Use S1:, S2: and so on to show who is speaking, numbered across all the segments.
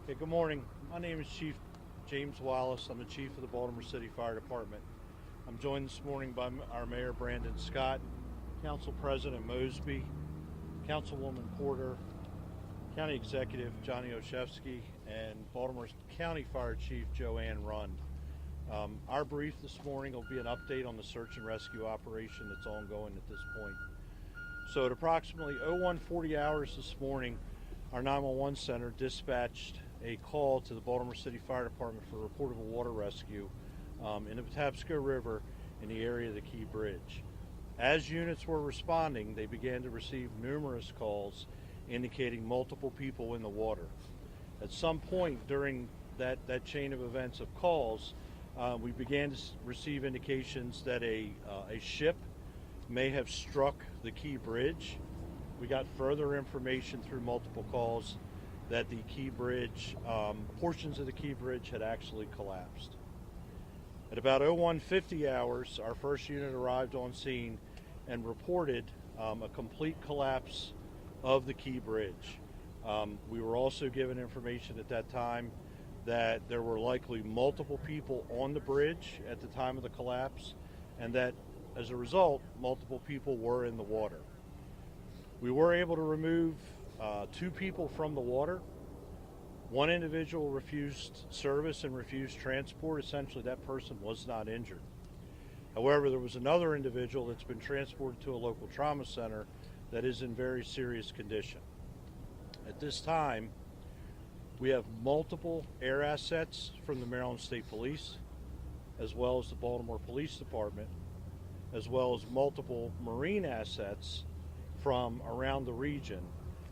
S1: Hey, good morning. My name is Chief James Wallace. I'm the Chief of the Baltimore City Fire Department. I'm joined this morning by our Mayor Brandon Scott, Council President Mosby, Councilwoman Porter, County Executive Johnny Oshevsky, and Baltimore County Fire Chief Joanne Rund. Our brief this morning will be an update on the search and rescue operation that's ongoing at this point. So at approximately 0140 hours this morning, our 911 center dispatched a call to the Baltimore City Fire Department for a report of a water rescue in the Patapsco River in the area of the Key Bridge. As units were responding, they began to receive numerous calls indicating multiple people in the water. At some point during that chain of events of calls, we began to receive indications that a ship may have struck the Key Bridge. We got further information through multiple calls that the Key Bridge, portions of the Key Bridge had actually collapsed. At about 0150 hours, our first unit arrived on scene and reported a complete collapse of the Key Bridge. We were also given information at that time that there were likely multiple people on the bridge at the time of the collapse, and that as a result, multiple people were in the water. We were able to remove 2 people from the water. One individual refused service and refused transport. Essentially, that person was not injured. However, there was another individual that's been transported to a local trauma center that is in very serious condition. At this time, we have multiple air assets from the Maryland State Police, as well as the Baltimore Police Department, as well as multiple marine assets from around the region,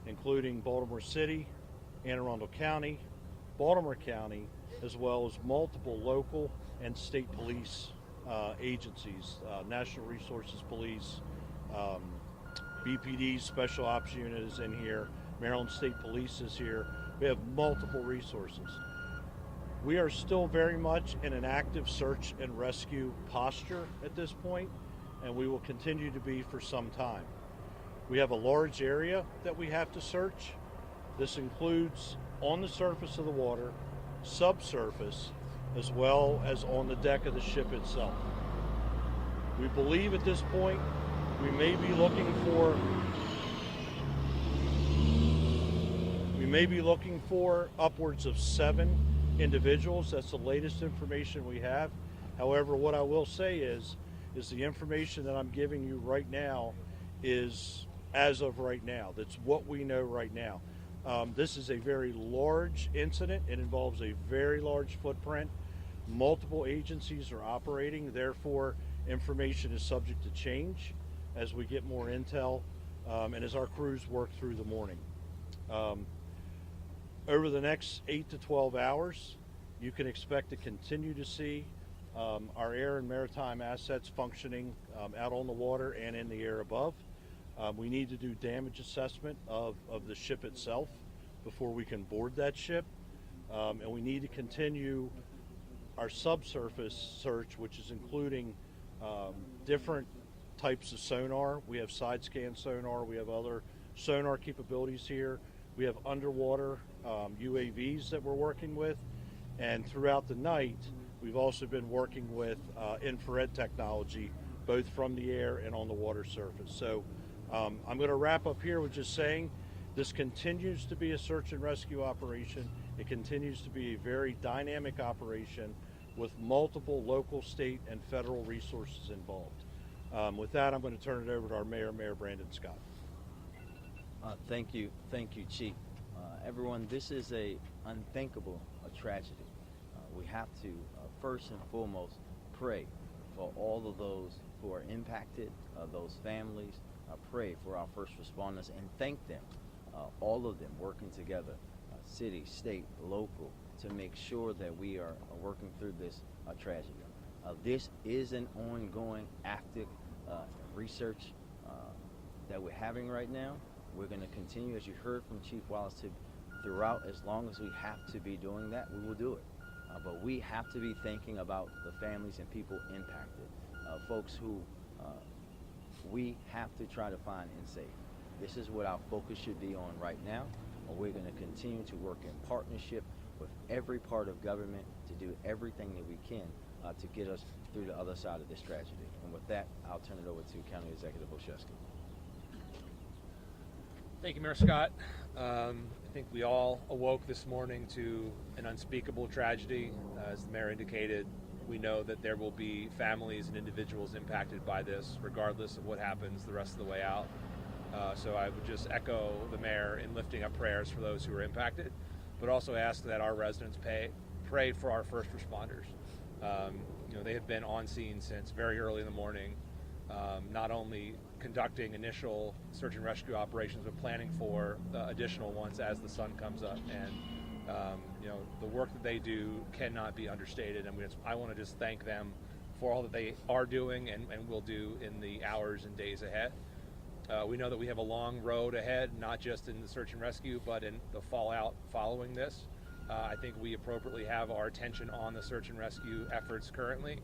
S1: including Baltimore City, Anne Arundel County, Baltimore County, as well as multiple local and state police agencies, National Resources Police, BPD Special Ops Unit is in here, Maryland State Police is here. We have multiple resources. We are still very much in an active search and rescue posture at this point, and we will continue to be for some time. We have a large area that we have to search. This includes on the surface of the water, subsurface, as well as on the deck of the ship itself. We believe at this point we may be looking for upwards of 7 individuals. That's the latest information we have. However, what I will say is the information that I'm giving you right now is as of right now. That's what we know right now. This is a very large incident. It involves a very large footprint. Multiple agencies are operating. Therefore, information is subject to change as we get more intel and as our crews work through the morning. Over the next 8 to 12 hours, you can expect to continue to see our air and maritime assets functioning out on the water and in the air above. We need to do damage assessment of the ship itself before we can board that ship. And we need to continue our subsurface search, which is including different types of sonar. We have side scan sonar. We have other sonar capabilities here. We have underwater UAVs that we're working with. And throughout the night, we've also been working with infrared technology, both from the air and on the water surface. So I'm going to wrap up here with just saying this continues to be a search and rescue operation. It continues to be a very dynamic operation with multiple local, state, and federal resources involved. With that, I'm going to turn it over to our Mayor Brandon Scott.
S2: Thank you, Chief. Everyone, this is a unthinkable tragedy. We have to first and foremost pray for all of those who are impacted, those families. Pray for our first responders and thank them, all of them working together, city, state, local, to make sure that we are working through this tragedy. This is an ongoing active research that we're having right now. We're going to continue, as you heard from Chief Wallace, throughout. As long as we have to be doing that, we will do it. But we have to be thinking about the families and people impacted, folks who we have to try to find and save. This is what our focus should be on right now, We're going to continue to work in partnership with every part of government to do everything that we can to get us through the other side of this tragedy. And with that, I'll turn it over to County Executive Olszewski.
S3: Thank you, Mayor Scott. I think we all awoke this morning to an unspeakable tragedy. As the mayor indicated, we know that there will be families and individuals impacted by this, regardless of what happens the rest of the way out. So I would just echo the mayor in lifting up prayers for those who are impacted, but also ask that our residents pray for our first responders. They have been on scene since very early in the morning, not only conducting initial search and rescue operations, but planning for additional ones as the sun comes up. And the work that they do cannot be understated. And I want to just thank them for all that they are doing and will do in the hours and days ahead. We know that we have a long road ahead, not just in the search and rescue, but in the fallout following this. I think we appropriately have our attention on the search and rescue efforts currently,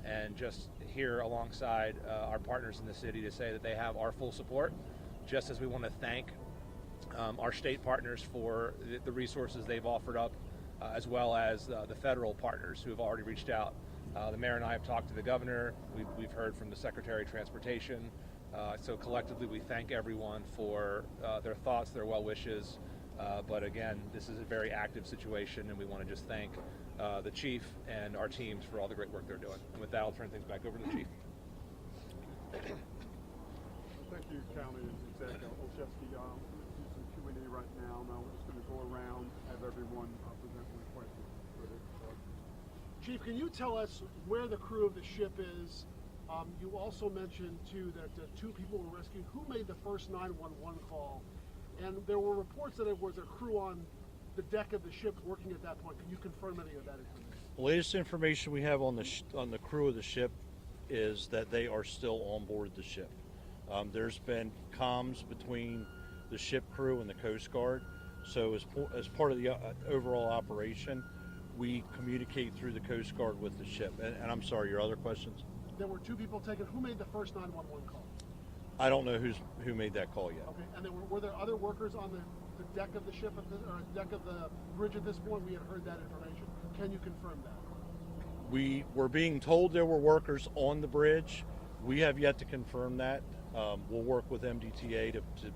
S3: and just here alongside our partners in the city to say that they have our full support, just as we want to thank our state partners for the resources they've offered up, as well as the federal partners who have already reached out. The mayor and I have talked to the governor. We've heard from the Secretary of Transportation. So collectively, we thank everyone for their thoughts, their well wishes. But again, this is a very active situation, and we want to just thank the chief and our teams for all the great work they're doing. And with that, I'll turn things back over to the chief.
S4: Thank you, County Executive Olszewski. We'll do some Q&A right now. Now we're just going to go around, have everyone present their questions. Chief, can you tell us where the crew of the ship is? You also mentioned, too, that 2 people were rescued. Who made the first 911 call? And there were reports that it was a crew on the deck of the ship working at that point. Can you confirm any of that information?
S1: The latest information we have on the crew of the ship is that they are still on board the ship. There's been comms between the ship crew and the Coast Guard. So as part of the overall operation, we communicate through the Coast Guard with the ship. And I'm sorry, your other questions?
S4: There were 2 people taken. Who made the first 911 call?
S1: I don't know who made that call yet.
S4: Okay, and were there other workers on the deck of the ship, or deck of the bridge at this point? We had heard that information. Can you confirm that?
S1: We were being told there were workers on the bridge. We have yet to confirm that. We'll work with MDTA to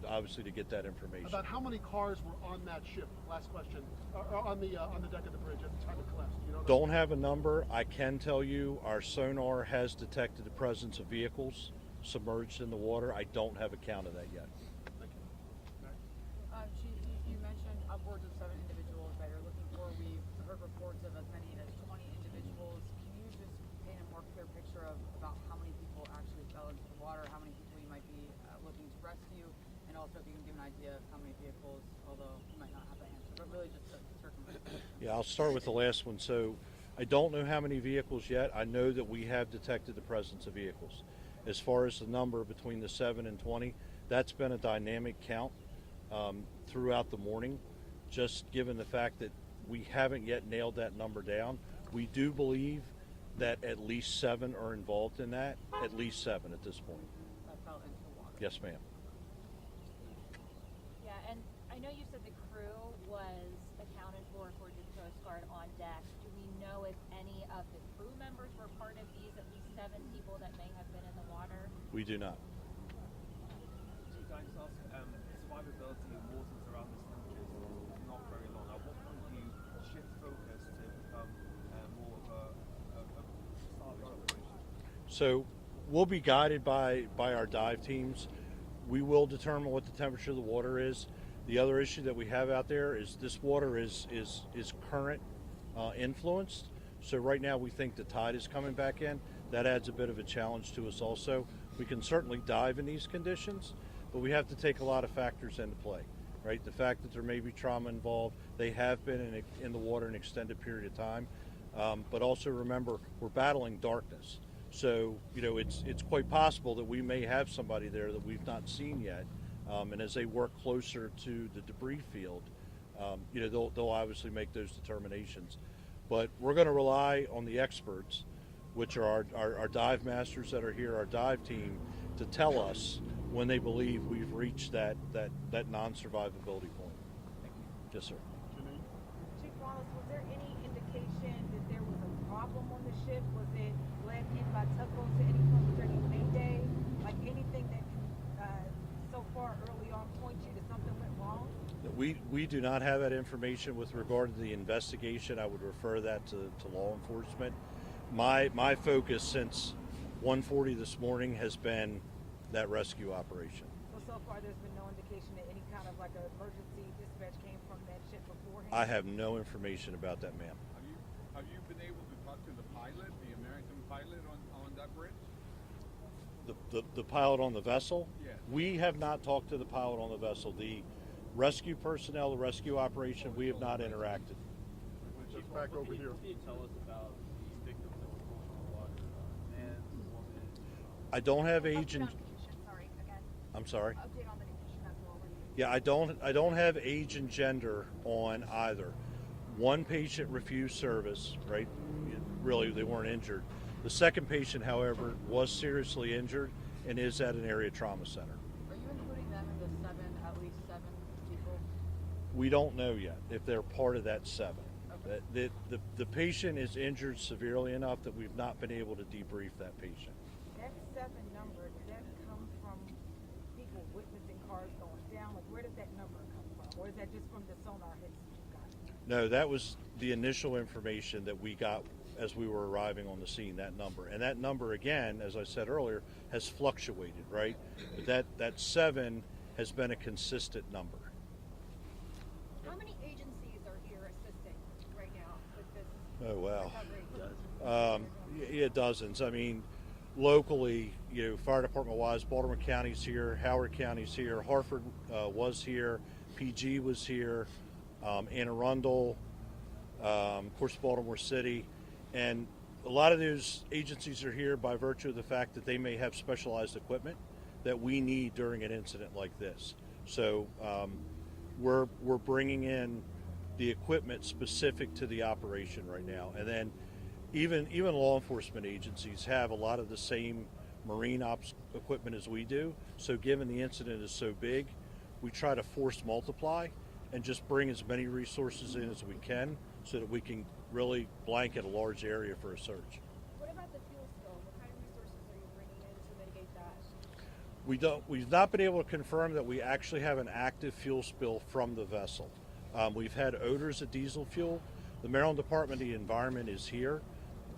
S1: obviously to get that information.
S4: About how many cars were on that ship? Last question. On the deck of the bridge at the time it collapsed. Do you know that?
S1: Don't have a number. I can tell you our sonar has detected the presence of vehicles submerged in the water. I don't have a count of that yet.
S4: Thank you.
S5: Chief, you mentioned upwards of 7 individuals that you're looking for. We've heard reports of as many as 20 individuals. Can you just paint a more clear picture of about how many people actually fell into the water, how many people you might be looking to rescue, and also if you can give an idea of how many vehicles, although you might not have the answer, but really just the circumstances.
S1: Yeah, I'll start with the last one. So I don't know how many vehicles yet. I know that we have detected the presence of vehicles. As far as the number between the 7 and 20, that's been a dynamic count throughout the morning, just given the fact that we haven't yet nailed that number down. We do believe that at least 7 are involved in that, at least 7 at this point.
S5: That fell into the water.
S1: Yes, ma'am.
S6: Yeah, and I know you said the crew was accounted for the Coast Guard on deck. Do we know if any of the crew members were part of these at least 7 people that may have been in the water?
S1: We do not.
S7: Chief, can I just ask, survivability in waters around this temperature is not very long. At what point do you shift focus to become more of a salvage operation?
S1: So we'll be guided by our dive teams. We will determine what the temperature of the water is. The other issue that we have out there is this water is current influenced. So right now we think the tide is coming back in. That adds a bit of a challenge to us also. We can certainly dive in these conditions, but we have to take a lot of factors into play, right? The fact that there may be trauma involved, they have been in the water an extended period of time, but also remember we're battling darkness. So, it's quite possible that we may have somebody there that we've not seen yet, and as they work closer to the debris field, they'll obviously make those determinations. But we're going to rely on the experts, which are our dive masters that are here, our dive team, to tell us when they believe we've reached that non-survivability point.
S2: Thank you.
S1: Yes, sir.
S4: Janine?
S8: Chief Wallace, was there any indication that there was a problem on the ship? Was it led in by tugboats at any point? Was there any mayday? Like anything that can, so far early on, point you to something went wrong?
S1: We do not have that information with regard to the investigation. I would refer that to law enforcement. My focus since 1:40 this morning has been that rescue operation.
S8: So far there's been no indication that any kind of like an emergency dispatch came from that ship beforehand?
S1: I have no information about that, ma'am.
S9: Have you been able to talk to the pilot, the American pilot on that bridge?
S1: The pilot on the vessel?
S9: Yes.
S1: We have not talked to the pilot on the vessel. The rescue personnel, the rescue operation, we have not interacted.
S4: Just back over here.
S7: What can you tell us about the victims that were pulled from the water? Man, woman.
S1: I don't have age and
S6: Sorry, again.
S1: I'm sorry.
S6: Update on the condition as well.
S1: Yeah, I don't have age and gender on either. One patient refused service, right? Really, they weren't injured. The second patient, however, was seriously injured and is at an area trauma center.
S5: Are you including them in the at least seven people?
S1: We don't know yet if they're part of that 7.
S5: Okay.
S1: The patient is injured severely enough that we've not been able to debrief that patient.
S8: That 7 number, did that come from people witnessing cars going down? Like where did that number come from? Or is that just from the sonar hits that you got?
S1: No, that was the initial information that we got as we were arriving on the scene, that number. And that number, again, as I said earlier, has fluctuated, right? But that 7 has been a consistent number.
S6: How many agencies are here assisting right now with this
S1: Oh, wow.
S6: recovery?
S1: Yeah, dozens. I mean, locally, fire department wise, Baltimore County's here, Howard County's here, Hartford was here, PG was here, Anne Arundel, of course, Baltimore City. And a lot of those agencies are here by virtue of the fact that they may have specialized equipment that we need during an incident like this. So we're bringing in the equipment specific to the operation right now. And then even law enforcement agencies have a lot of the same marine ops equipment as we do. So given the incident is so big, we try to force multiply and just bring as many resources in as we can so that we can really blanket a large area for a search.
S6: What about the fuel spill? What kind of resources are you bringing in to mitigate that?
S1: We've not been able to confirm that we actually have an active fuel spill from the vessel. We've had odors of diesel fuel. The Maryland Department of the Environment is here,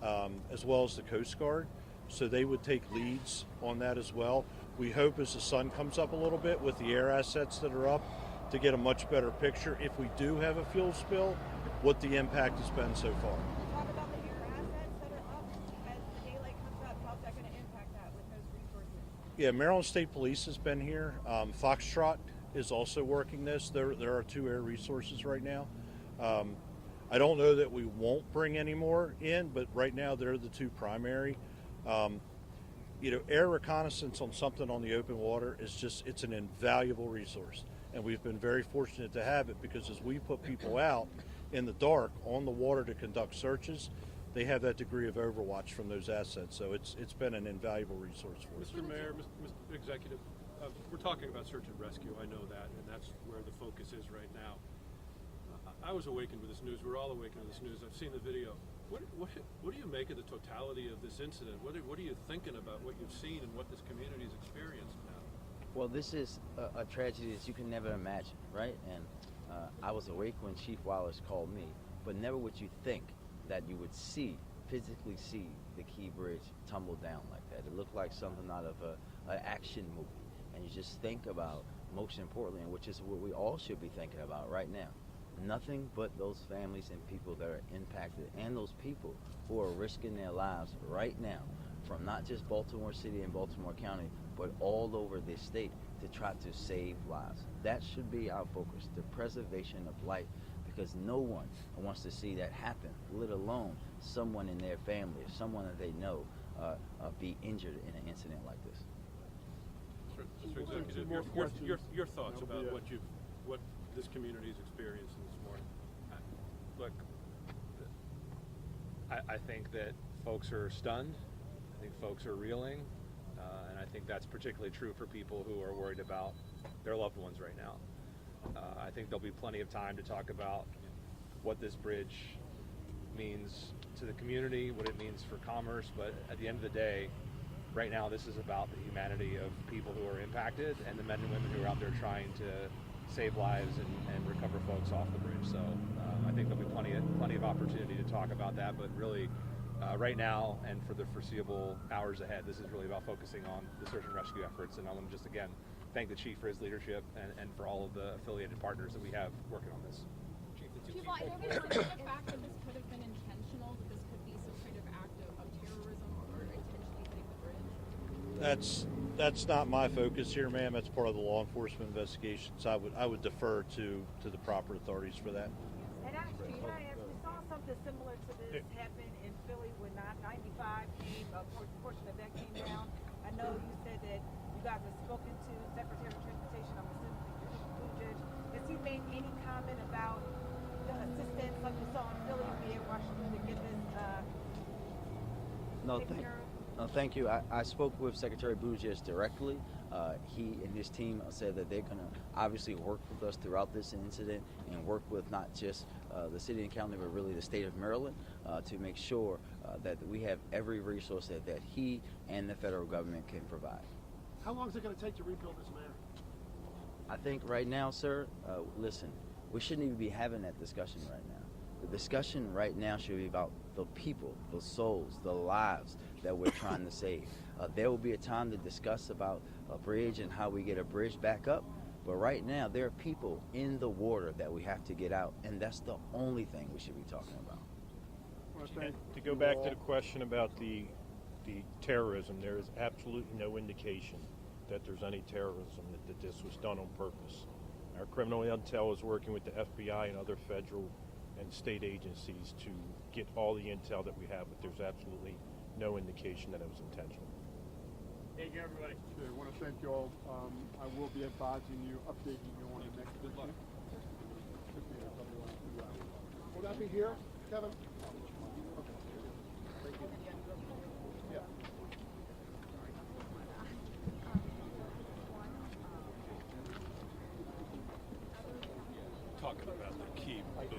S1: as well as the Coast Guard, so they would take leads on that as well. We hope as the sun comes up a little bit with the air assets that are up to get a much better picture, if we do have a fuel spill, what the impact has been so far.
S8: Talk about the air assets that are up as the daylight comes up. How's that going to impact that with those resources?
S1: Yeah, Maryland State Police has been here. Foxtrot is also working this. There are 2 air resources right now. I don't know that we won't bring any more in, but right now they're the 2 primary. Air reconnaissance on something on the open water it's an invaluable resource. And we've been very fortunate to have it because as we put people out in the dark on the water to conduct searches, they have that degree of overwatch from those assets. So it's been an invaluable resource for us.
S10: Mr. Mayor, Mr. Executive, we're talking about search and rescue. I know that, and that's where the focus is right now. I was awakened with this news. We're all awakened with this news. I've seen the video. What do you make of the totality of this incident? What are you thinking about what you've seen and what this community's experienced now?
S2: Well, this is a tragedy that you can never imagine, right? And I was awake when Chief Wallace called me, but never would you think that you would physically see the Key Bridge tumble down like that. It looked like something out of an action movie. And you just think about, most importantly, and which is what we all should be thinking about right now, nothing but those families and people that are impacted, and those people who are risking their lives right now from not just Baltimore City and Baltimore County, but all over this state to try to save lives. That should be our focus, the preservation of life, because no one wants to see that happen, let alone someone in their family or someone that they know be injured in an incident like this.
S10: Mr. Executive,
S4: more questions.
S10: your thoughts
S4: That'll
S10: about
S4: be
S10: what this community's experiencing this morning.
S3: Look, I think that folks are stunned. I think folks are reeling. And I think that's particularly true for people who are worried about their loved ones right now. I think there'll be plenty of time to talk about what this bridge means to the community, what it means for commerce, but at the end of the day, right now this is about the humanity of people who are impacted and the men and women who are out there trying to save lives and recover folks off the bridge. So I think there'll be plenty of opportunity to talk about that, but really right now and for the foreseeable hours ahead, this is really about focusing on the search and rescue efforts. And I want to just again thank the Chief for his leadership and for all of the affiliated partners that we have working on this.
S11: Chief, are there the fact that this could have been intentional, that this could be some kind of act of terrorism or intentionally hitting the bridge?
S1: That's not my focus here, ma'am. That's part of the law enforcement investigations. I would defer to the proper authorities for that.
S8: And actually, we saw something similar to this happen in Philly when 95 came, a portion of that came down. I know you said that you guys have spoken to Secretary of Transportation, I'm assuming Buttigieg. Has he made any comment about the assistance like we saw in Philly and be able to get this taken care of?
S2: Thank you. I spoke with Secretary Buttigieg directly. He and his team said that they're going to obviously work with us throughout this incident and work with not just the city and county, but really the state of Maryland to make sure that we have every resource that he and the federal government can provide.
S4: How long is it going to take to rebuild this, Mayor?
S2: I think right now, sir, listen, we shouldn't even be having that discussion right now. The discussion right now should be about the people, the souls, the lives that we're trying to save. There will be a time to discuss about a bridge and how we get a bridge back up. But right now, there are people in the water that we have to get out, and that's the only thing we should be talking about.
S4: Well,
S12: To go back to the question about the terrorism, there is absolutely no indication that there's any terrorism, that this was done on purpose. Our criminal intel is working with the FBI and other federal and state agencies to get all the intel that we have, but there's absolutely no indication that it was intentional.
S7: Thank you, everybody.
S4: Okay, I want to thank you all. I will be advising you, updating you on the next issue. Will that be here, Kevin? Okay. Thank you. Yeah.
S10: Talking about the key, the